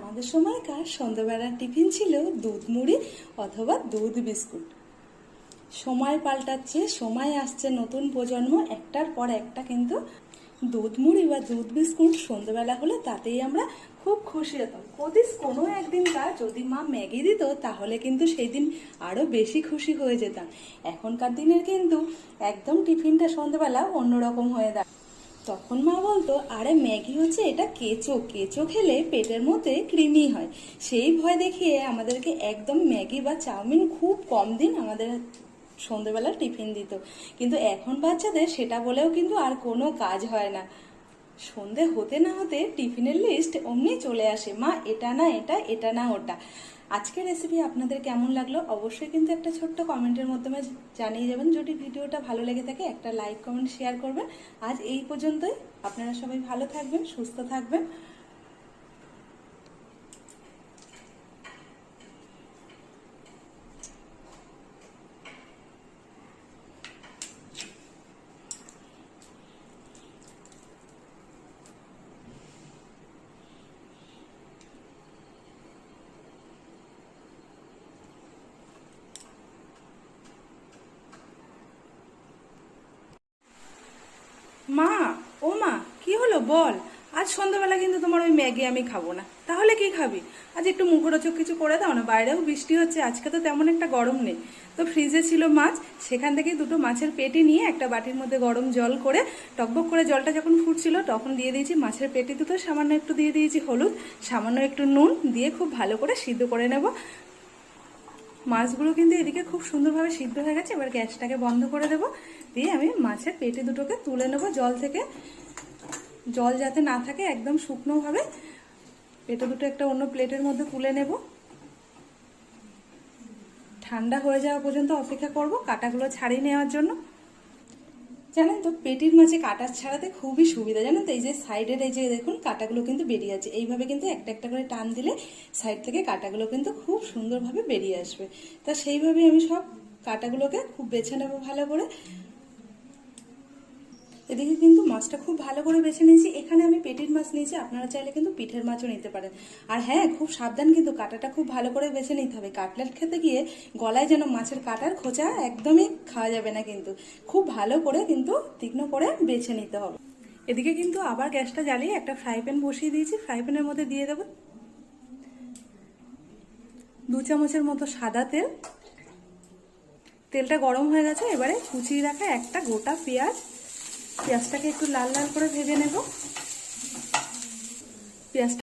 আমাদের সময়কার সন্ধ্যাবেলার টিফিন ছিল দুধ মুড়ি অথবা দুধ বিস্কুট। সময় পাল্টাচ্ছে, সময় আসছে, নতুন প্রজন্ম একটার পর একটা কিন্তু দুধ মুড়ি বা দুধ বিস্কুট সন্ধ্যাবেলা হলে তাতেই আমরা খুব খুশি হতাম। কোনো একদিনকার যদি মা ম্যাগি দিত তাহলে কিন্তু সেই দিন আরও বেশি খুশি হয়ে যেতাম। এখনকার দিনের কিন্তু একদম টিফিনটা সন্ধ্যাবেলা অন্যরকম হয়ে দাঁড়ায়। তখন মা বলতো, আরে ম্যাগি হচ্ছে এটা কেঁচো, কেঁচো খেলে পেটের মধ্যে কৃমি হয়। সেই ভয় দেখিয়ে আমাদেরকে একদম ম্যাগি বা চাউমিন খুব কম দিন আমাদের সন্ধ্যেবেলা টিফিন দিত। কিন্তু এখন বাচ্চাদের সেটা বলেও কিন্তু আর কোনো কাজ হয় না। সন্ধে হতে না হতে টিফিনের লিস্ট অমনি চলে আসে, মা এটা না এটা, এটা না ওটা। আজকের রেসিপি আপনাদের কেমন লাগলো অবশ্যই কিন্তু একটা ছোট্ট কমেন্টের মাধ্যমে জানিয়ে যাবেন। যদি ভিডিওটা ভালো লেগে থাকে একটা লাইক কমেন্ট শেয়ার করবেন। আজ এই পর্যন্তই। আপনারা সবাই ভালো থাকবেন, সুস্থ থাকবেন। মা, ও মা, কি হলো বল? আজ সন্ধ্যাবেলা কিন্তু তোমার ওই ম্যাগি আমি খাবো না। তাহলে কি খাবি? আজ একটু মুখরোচক কিছু করে দাও না। বাইরেও বৃষ্টি হচ্ছে, আজকে তো তেমন একটা গরম নেই। তো ফ্রিজে ছিল মাছ, সেখান থেকে দুটো মাছের পেটি নিয়ে একটা বাটির মধ্যে গরম জল করে টকবক করে জলটা যখন ফুটছিল তখন দিয়ে দিয়েছি মাছের পেটি দুটো, সামান্য একটু দিয়ে দিয়েছি হলুদ, সামান্য একটু নুন দিয়ে খুব ভালো করে সিদ্ধ করে নেব। মাছগুলো কিন্তু এদিকে খুব সুন্দরভাবে সিদ্ধ হয়ে গেছে। এবার গ্যাসটাকে বন্ধ করে দেব, দিয়ে আমি মাছের পেটি দুটোকে তুলে নেব জল থেকে। জল যাতে না থাকে, একদম শুকনোভাবে পেটি দুটো একটা অন্য প্লেটের মধ্যে তুলে নেব। ঠান্ডা হয়ে যাওয়া পর্যন্ত অপেক্ষা করব কাঁটাগুলো ছাড়িয়ে নেওয়ার জন্য। জানেন তো পেটির মাঝে কাঁটা ছাড়াতে খুবই সুবিধা, জানেন তো? এই যে সাইডের এই যে দেখুন কাঁটাগুলো কিন্তু বেরিয়ে আছে, এইভাবে কিন্তু একটা একটা করে টান দিলে সাইড থেকে কাঁটাগুলো কিন্তু খুব সুন্দরভাবে বেরিয়ে আসবে। তা সেইভাবে আমি সব কাঁটাগুলোকে খুব বেছে নেবো ভালো করে। এদিকে কিন্তু মাছটা খুব ভালো করে বেছে নিয়েছি। এখানে আমি পেটির মাছ নিয়েছি, আপনারা চাইলে কিন্তু পিঠের মাছও নিতে পারেন। আর হ্যাঁ, খুব সাবধান, কিন্তু কাঁটাটা খুব ভালো করে বেছে নিতে হবে। কাটলেট খেতে গিয়ে গলায় যেন মাছের কাঁটার খোঁচা একদমই খাওয়া যাবে না, কিন্তু খুব ভালো করে কিন্তু তীক্ষ্ণ করে বেছে নিতে হবে। এদিকে কিন্তু আবার গ্যাসটা জ্বালিয়ে একটা ফ্রাই প্যান বসিয়ে দিয়েছি। ফ্রাই প্যানের মধ্যে দিয়ে দেবো 2 চামচের মতো সাদা তেল। তেলটা গরম হয়ে গেছে, এবারে কুচিয়ে রাখা একটা গোটা পেঁয়াজ, পেঁয়াজটাকে একটু লাল লাল করে ভেজে নেব। পেঁয়াজটা